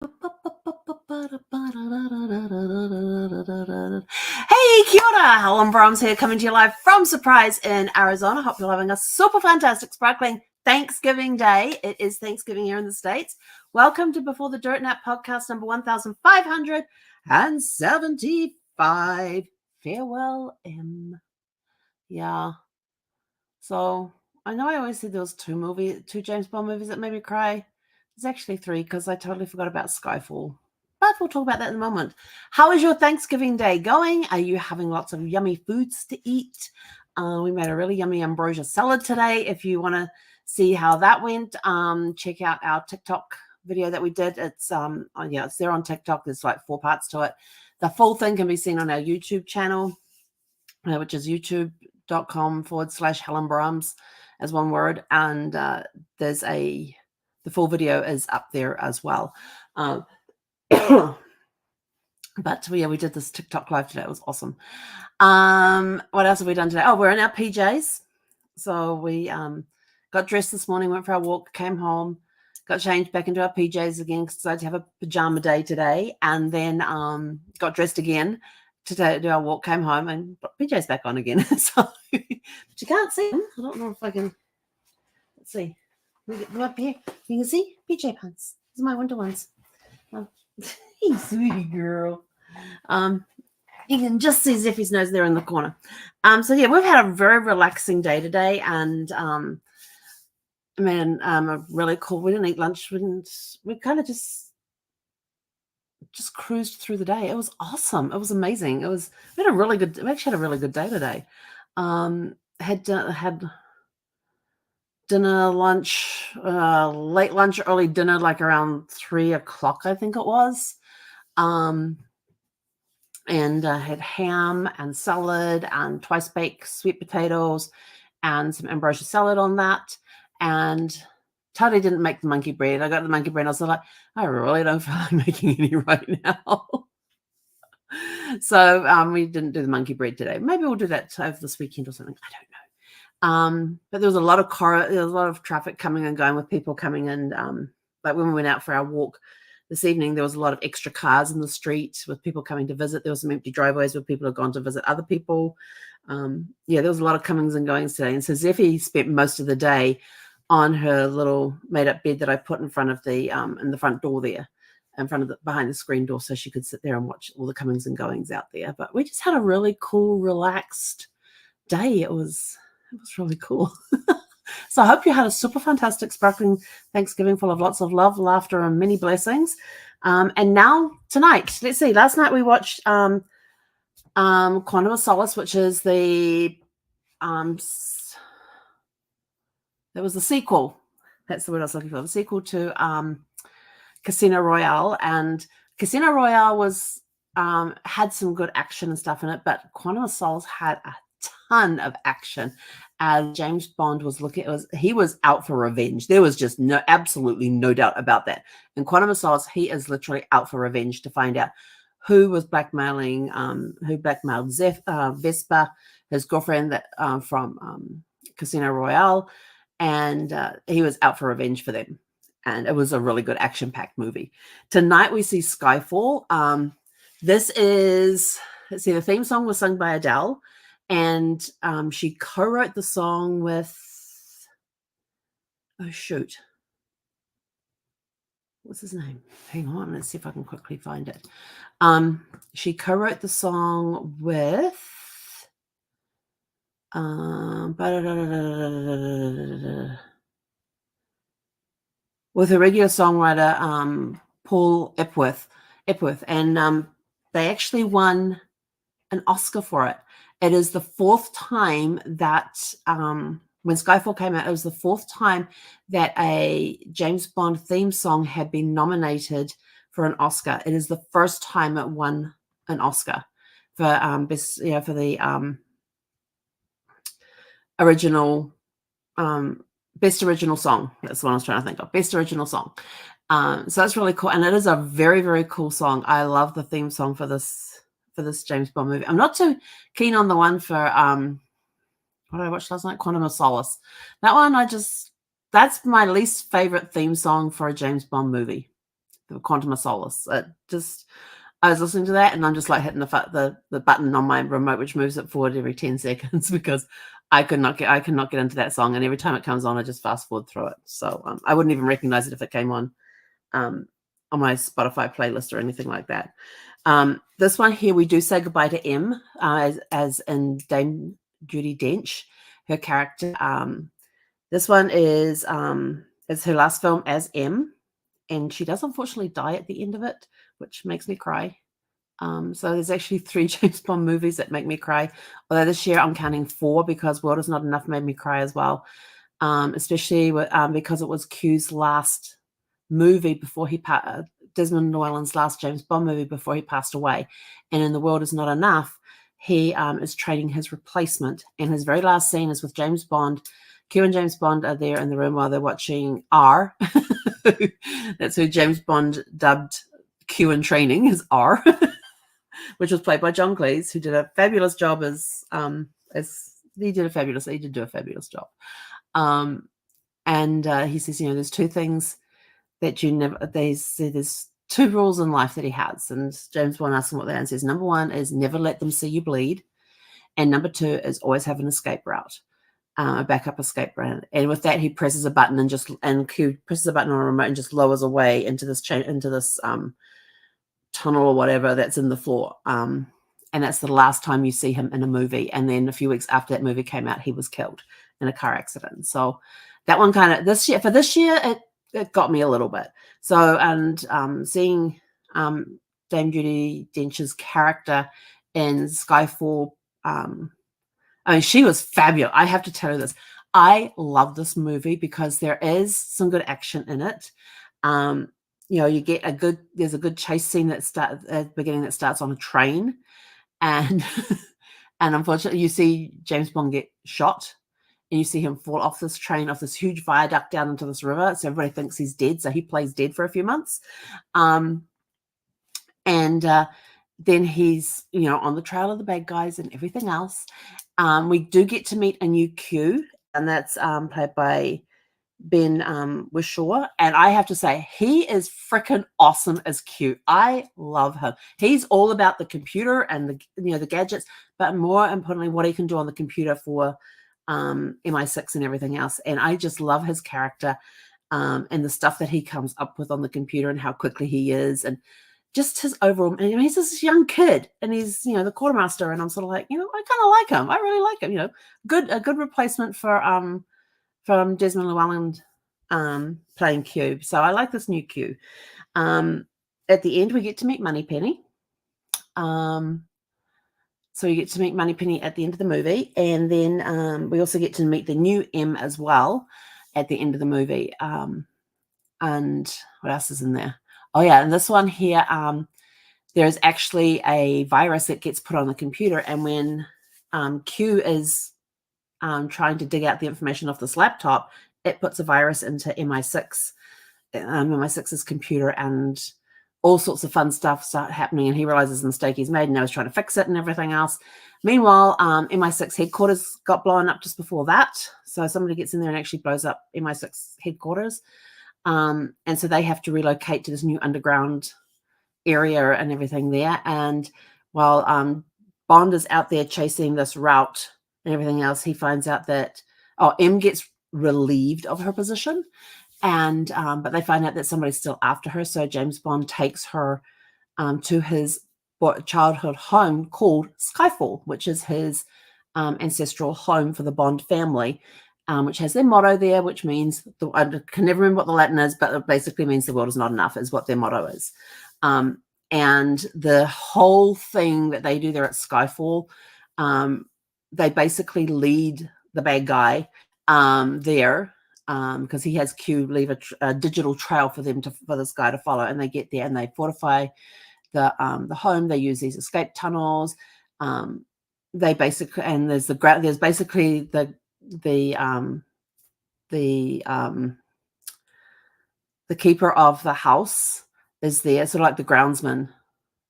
Hey, kia ora! Helen Brahms here, coming to you live from Surprise in Arizona. Hope you're having a super fantastic, sparkling Thanksgiving Day. It is Thanksgiving here in the States. Welcome to Before the Dirt Nap podcast number 1575. Farewell, M. Yeah. So I know I always said there was two James Bond movies that made me cry. There's actually three because I totally forgot about Skyfall. But we'll talk about that in a moment. How is your Thanksgiving day going? Are you having lots of yummy foods to eat? We made a really yummy ambrosia salad today. If you want to see how that went, check out our TikTok video that we did. It's it's there on TikTok. There's like 4 parts to it. The full thing can be seen on our YouTube channel, which is youtube.com/Helen Brahms as one word. And the full video is up there as well. But yeah, we did this TikTok live today. It was awesome. What else have we done today? Oh, we're in our PJs. So we got dressed this morning, went for our walk, came home, got changed back into our PJs again because I decided to have a pajama day today, and then got dressed again to do our walk, came home, and put PJs back on again. So, but you can't see them. I don't know if I can. Let's see. Let me get them up here. You can see PJ pants. These are my winter ones. Oh, hey, sweetie girl. You can just see Ziffy's nose there in the corner. So yeah, we've had a very relaxing day today, and really cool. We didn't eat lunch. We kind of just cruised through the day. It was awesome. It was amazing. We actually had a really good day today. Had dinner, lunch, late lunch, early dinner, like around 3:00, I think it was. And had ham and salad and twice baked sweet potatoes and some ambrosia salad on that. And totally didn't make the monkey bread. I got the monkey bread. I was like, I really don't feel like making any right now. So we didn't do the monkey bread today. Maybe we'll do that over this weekend or something. I don't know. But there was a lot of traffic coming and going, with people coming in. Like when we went out for our walk this evening, there was a lot of extra cars in the street with people coming to visit. There was some empty driveways where people had gone to visit other people. There was a lot of comings and goings today. And so Zeffie spent most of the day on her little made-up bed that I put in front of in the front door there, behind the screen door, so she could sit there and watch all the comings and goings out there. But we just had a really cool, relaxed day. It was really cool. So I hope you had a super fantastic, sparkling Thanksgiving full of lots of love, laughter, and many blessings. And now tonight, let's see. Last night we watched Quantum of Solace, which is that was the sequel. That's the word I was looking for. The sequel to Casino Royale. And Casino Royale was had some good action and stuff in it, but Quantum of Solace had a ton of action. As James Bond he was out for revenge. There was just absolutely no doubt about that. In Quantum of Solace, he is literally out for revenge to find out who blackmailed Vespa, his girlfriend from Casino Royale, and he was out for revenge for them. And it was a really good action-packed movie. Tonight we see Skyfall. This is, let's see, the theme song was sung by Adele. And she co-wrote the song with, what's his name? Hang on, let's see if I can quickly find it. She co-wrote the song with a regular songwriter, Paul Epworth, and they actually won an Oscar for it. It is the 4th time that when Skyfall came out, it was the 4th time that a James Bond theme song had been nominated for an Oscar. It is the first time it won an Oscar for the original best original song. That's the one I was trying to think of. Best original song. So that's really cool, and it is a very, very cool song. I love the theme song for this James Bond movie. I'm not too keen on the one for what did I watch last night? Quantum of Solace. That one, that's my least favorite theme song for a James Bond movie. the Quantum of Solace. It just, I was listening to that and I'm just like hitting the button on my remote which moves it forward every 10 seconds because I could not get into that song, and every time it comes on I just fast forward through it. So I wouldn't even recognize it if it came on my Spotify playlist or anything like that. This one here, we do say goodbye to M, as in Dame Judi Dench, her character. This one is her last film as M, and she does unfortunately die at the end of it, which makes me cry. So there's actually 3 James Bond movies that make me cry. Although this year I'm counting 4 because World Is Not Enough made me cry as well. Especially because it was Q's last movie before he Desmond Llewellyn's last James Bond movie before he passed away. And in The World Is Not Enough, he is training his replacement. And his very last scene is with James Bond. Q and James Bond are there in the room while they're watching R. That's who James Bond dubbed Q in training, is R. Which was played by John Cleese, who did a fabulous job he did do a fabulous job. And he says, there's 2 things that you never, there's 2 rules in life that he has. And James Bond asks him what they are and says, number 1 is never let them see you bleed. And number 2 is always have an escape route, a backup escape route. And with that, he presses a button and Q presses a button on a remote and just lowers away into this tunnel or whatever that's in the floor. And that's the last time you see him in a movie. And then a few weeks after that movie came out, he was killed in a car accident. So that one kind of this year, it got me a little bit. So, and seeing Dame Judi Dench's character in Skyfall, she was fabulous. I have to tell you this. I love this movie because there is some good action in it. You get there's a good chase scene that starts at the beginning that starts on a train, and and unfortunately you see James Bond get shot, and you see him fall off this train, off this huge viaduct down into this river. So everybody thinks he's dead. So he plays dead for a few months. Then he's, on the trail of the bad guys and everything else. We do get to meet a new Q, and that's played by Ben Whishaw. And I have to say, he is freaking awesome as Q. I love him. He's all about the computer and the gadgets, but more importantly, what he can do on the computer for MI6 and everything else. And I just love his character and the stuff that he comes up with on the computer and how quickly he is, and just his overall. And he's this young kid, and he's the quartermaster, and I'm sort of like, I kind of like him. I really like him. A good replacement for from Desmond Llewellyn playing Q. So I like this new Q. At the end, we get to meet Moneypenny. So we get to meet Moneypenny at the end of the movie, and then we also get to meet the new M as well at the end of the movie. And what else is in there? Oh yeah, and this one here, there is actually a virus that gets put on the computer, and when Q is trying to dig out the information off this laptop, it puts a virus into MI6's computer, and all sorts of fun stuff start happening, and he realizes the mistake he's made, and now he's trying to fix it and everything else. Meanwhile, MI6 headquarters got blown up just before that. So somebody gets in there and actually blows up MI6 headquarters. And so they have to relocate to this new underground area and everything there. And while Bond is out there chasing this route and everything else, he finds out that M gets relieved of her position, and but they find out that somebody's still after her. So James Bond takes her to his childhood home called Skyfall, which is his ancestral home for the Bond family, which has their motto there, which means I can never remember what the Latin is, but it basically means the world is not enough, is what their motto is. And the whole thing that they do there at Skyfall, they basically lead the bad guy there, because he has Q leave a digital trail for this guy to follow, and they get there and they fortify the home. They use these escape tunnels. They basically, and there's basically the keeper of the house is there, sort of like the groundsman.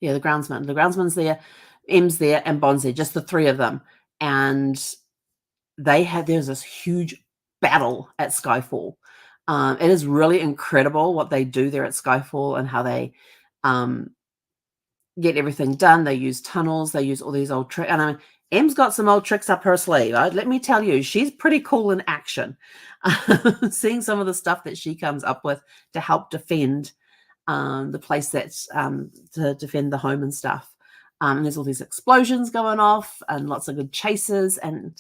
Yeah, the groundsman. The groundsman's there, M's there, and Bond's there, just the 3 of them. And there's this huge battle at Skyfall. It is really incredible what they do there at Skyfall and how they get everything done. They use tunnels. They use all these old tricks. And I mean, Em's got some old tricks up her sleeve. Let me tell you, she's pretty cool in action. Seeing some of the stuff that she comes up with to help defend the place that's to defend the home and stuff. And there's all these explosions going off and lots of good chases. And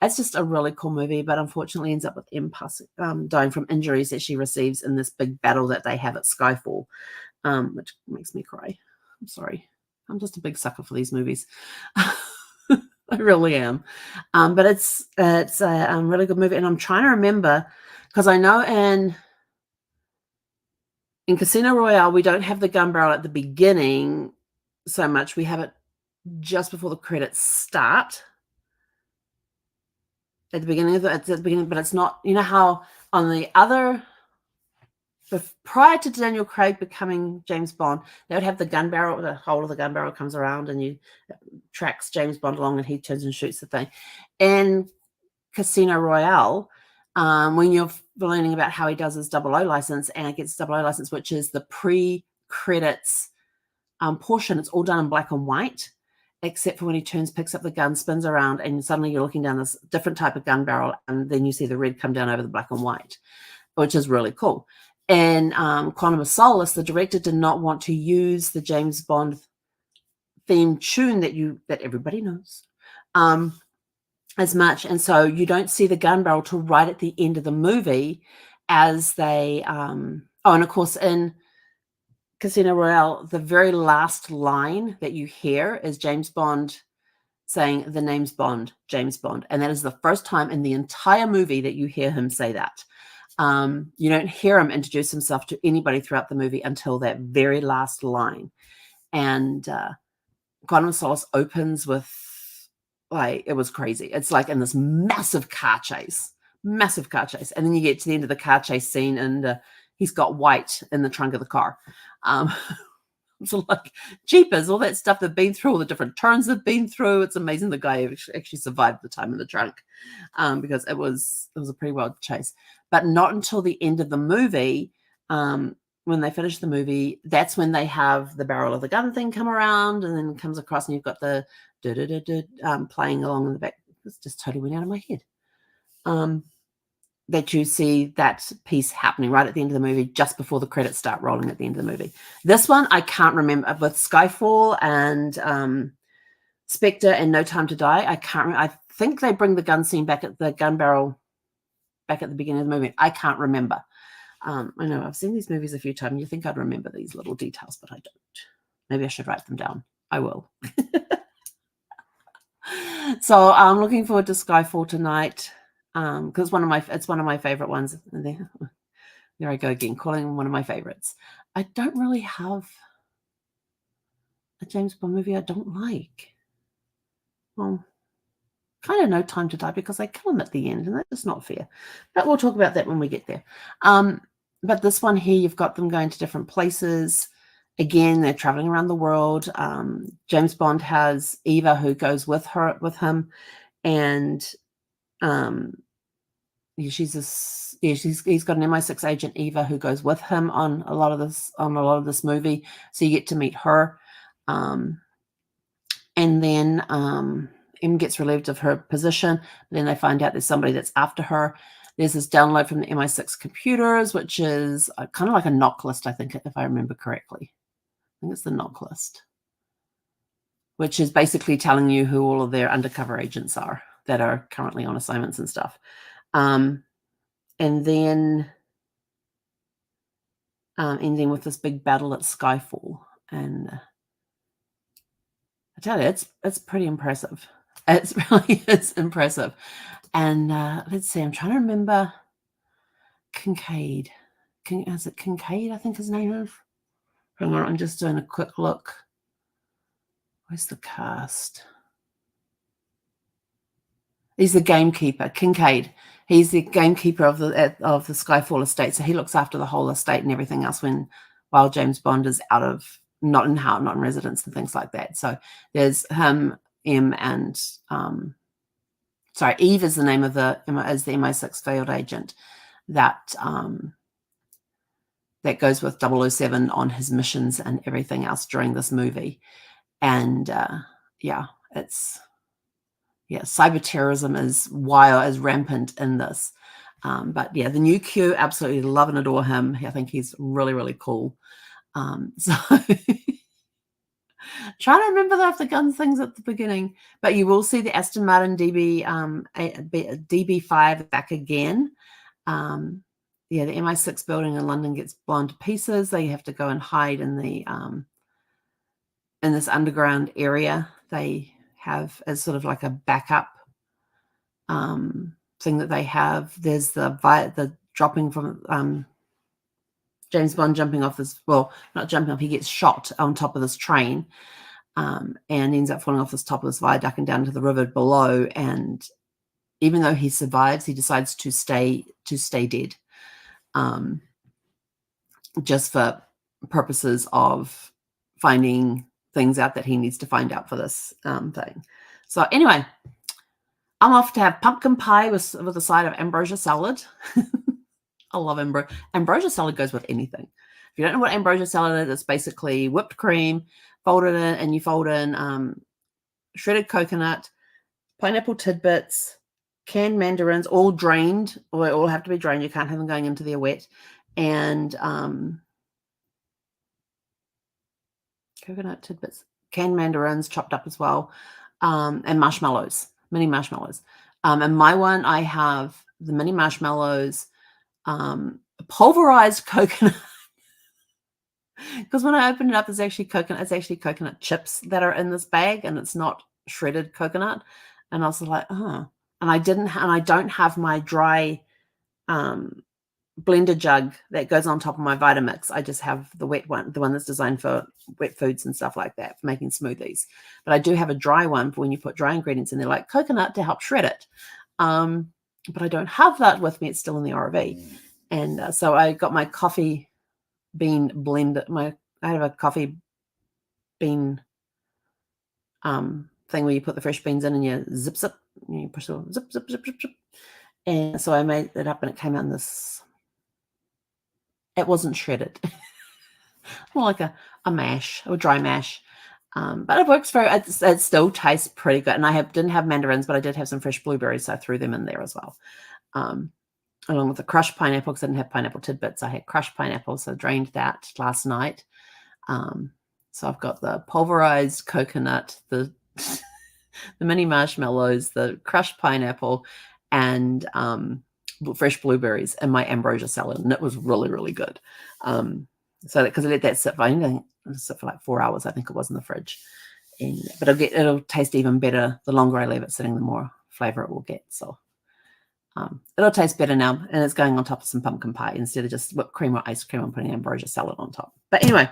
it's just a really cool movie, but unfortunately ends up with Em dying from injuries that she receives in this big battle that they have at Skyfall, which makes me cry. I'm sorry. I'm just a big sucker for these movies. I really am. But it's a really good movie. And I'm trying to remember, because I know in Casino Royale, we don't have the gun barrel at the beginning so much. We have it just before the credits start. At the beginning but it's not, you know how on the other, prior to Daniel Craig becoming James Bond, they would have the gun barrel, the hole of the gun barrel comes around and you tracks James Bond along and he turns and shoots the thing. In Casino Royale, when you're learning about how he does his 00 license and it gets 00 license, which is the pre-credits portion, it's all done in black and white, except for when he picks up the gun, spins around, and suddenly you're looking down this different type of gun barrel, and then you see the red come down over the black and white, which is really cool. And Quantum of Solace, the director did not want to use the James Bond theme tune that everybody knows as much, and so you don't see the gun barrel till right at the end of the movie as they and of course in Casino Royale, the very last line that you hear is James Bond saying, "The name's Bond, James Bond." And that is the first time in the entire movie that you hear him say that. You don't hear him introduce himself to anybody throughout the movie until that very last line. And Quantum of Solace opens with, like, it was crazy. It's like in this massive car chase. And then you get to the end of the car chase scene and he's got white in the trunk of the car. So like jeepers, all that stuff they've been through, all the different turns they've been through. It's amazing the guy actually survived the time in the trunk, because it was a pretty wild chase. But not until the end of the movie, when they finish the movie, that's when they have the barrel of the gun thing come around and then comes across and you've got the playing along in the back. It's just totally went out of my head. That you see that piece happening right at the end of the movie, just before the credits start rolling at the end of the movie. This one, I can't remember. With Skyfall and Spectre and No Time to Die, I can't remember. I think they bring the gun scene back at the gun barrel back at the beginning of the movie. I can't remember. I know I've seen these movies a few times. You think I'd remember these little details, but I don't. Maybe I should write them down. I will. So I'm looking forward to Skyfall tonight. Because it's one of my favorite ones. There I go again, calling one of my favorites. I don't really have a James Bond movie I don't like. Well, kind of No Time to Die, because they kill him at the end, and that's just not fair. But we'll talk about that when we get there. But this one here, you've got them going to different places. Again, they're traveling around the world. James Bond has Eva who goes with him, and he's got an MI6 agent, Eva, who goes with him on a lot of this movie. So you get to meet her, and then Em gets relieved of her position. Then they find out there's somebody that's after her. There's this download from the MI6 computers, which is kind of like a knock list, I think, if I remember correctly. I think it's the knock list, which is basically telling you who all of their undercover agents are that are currently on assignments and stuff. And then ending with this big battle at Skyfall. And I tell you, it's pretty impressive. It really is impressive. And let's see, I'm trying to remember Kincaid. Is it Kincaid, I think his name is? Hang on, I'm just doing a quick look. Where's the cast? He's the gamekeeper, Kincaid. He's the gamekeeper of the Skyfall estate. So he looks after the whole estate and everything else while James Bond is not in residence and things like that. So there's him, Em, and Eve is the name of the MI6 field agent. that that goes with 007 on his missions and everything else during this movie. And yeah, cyber terrorism is wild, is rampant in this. But yeah, the new Q, absolutely love and adore him. I think he's really, really cool. So trying to remember the guns things at the beginning, but you will see the Aston Martin DB5 back again. Yeah, the MI6 building in London gets blown to pieces. They have to go and hide in the in this underground area. They have as sort of like a backup thing that they have. There's the dropping from James Bond jumping off this, well, not jumping off, he gets shot on top of this train and ends up falling off this top of this viaduct and down to the river below. And even though he survives, he decides to stay dead, just for purposes of finding things out that he needs to find out for this thing. So anyway, I'm off to have pumpkin pie with a side of ambrosia salad. I love ambrosia salad. Goes with anything. If you don't know what ambrosia salad is, it's basically whipped cream folded in, and you fold in shredded coconut, pineapple tidbits, canned mandarins, all drained, or they all have to be drained. You can't have them going into their wet, and coconut tidbits, canned mandarins chopped up as well, and marshmallows, mini marshmallows. And my one, I have the mini marshmallows, pulverized coconut, because when I open it up, it's actually coconut chips that are in this bag, and it's not shredded coconut. And I was like, oh, and I don't have my dry blender jug that goes on top of my Vitamix. I just have the wet one, the one that's designed for wet foods and stuff like that, for making smoothies. But I do have a dry one for when you put dry ingredients in there, like coconut, to help shred it. But I don't have that with me. It's still in the RV. And so I got my coffee bean blend. I have a coffee bean thing where you put the fresh beans in and you zip, you push the zip, zip, zip, zip, zip. And so I made it up, and it came out in this. It wasn't shredded, more like a mash, or dry mash. But it works it still tastes pretty good. And I didn't have mandarins, but I did have some fresh blueberries, so I threw them in there as well. Along with the crushed pineapple, because I didn't have pineapple tidbits. I had crushed pineapple, so I drained that last night. So I've got the pulverized coconut, the mini marshmallows, the crushed pineapple, and fresh blueberries in my ambrosia salad, and it was really, really good. So because I let that sit for like 4 hours, I think it was, in the fridge. But it'll taste even better the longer I leave it sitting, the more flavor it will get. So it'll taste better now, and it's going on top of some pumpkin pie instead of just whipped cream or ice cream. I'm putting ambrosia salad on top. But anyway,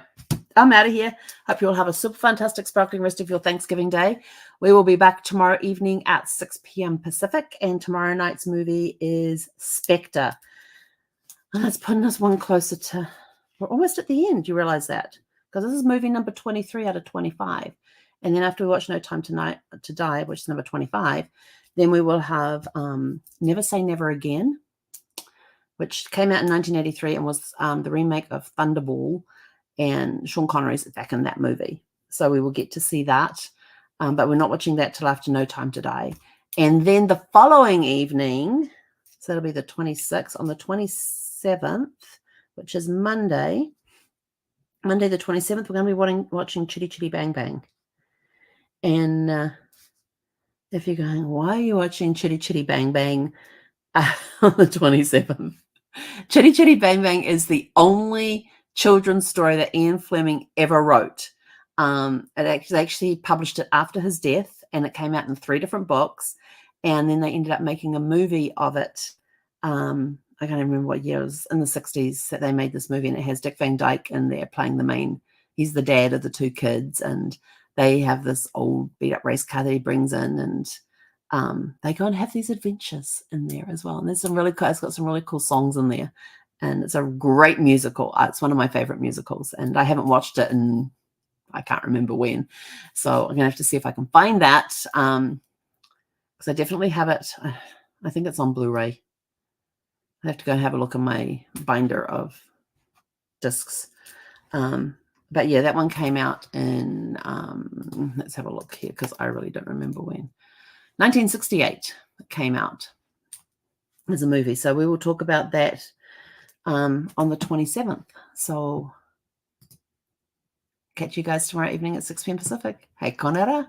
I'm out of here. Hope you all have a super fantastic, sparkling rest of your Thanksgiving day. We will be back tomorrow evening at 6 p.m. Pacific, and tomorrow night's movie is Spectre. And that's putting us one closer to, we're almost at the end. You realize that? Because this is movie number 23 out of 25. And then after we watch No Time to Die, which is number 25, then we will have Never Say Never Again, which came out in 1983 and was the remake of Thunderball, and Sean Connery's back in that movie. So we will get to see that. But we're not watching that till after No Time to Die. And then the following evening, so that'll be the 26th, on the 27th, which is Monday the 27th, we're going to be watching Chitty Chitty Bang Bang. And if you're going, why are you watching Chitty Chitty Bang Bang on the 27th? Chitty Chitty Bang Bang is the only children's story that Ian Fleming ever wrote. It actually published it after his death, and it came out in 3 different books, and then they ended up making a movie of it. I can't remember what year. It was in the 60s that they made this movie, and it has Dick Van Dyke in there playing the main. He's the dad of the 2 kids, and they have this old beat-up race car that he brings in, and they go and have these adventures in there as well. And there's some really cool, it's got some really cool songs in there, and it's a great musical. It's one of my favorite musicals, and I haven't watched it in, I can't remember when. So I'm going to have to see if I can find that, because I definitely have it. I think it's on Blu-ray. I have to go and have a look in my binder of discs. But yeah, that one came out in, let's have a look here because I really don't remember when. 1968 it came out as a movie. So we will talk about that on the 27th. So catch you guys tomorrow evening at 6 p.m. Pacific. Hey, konera.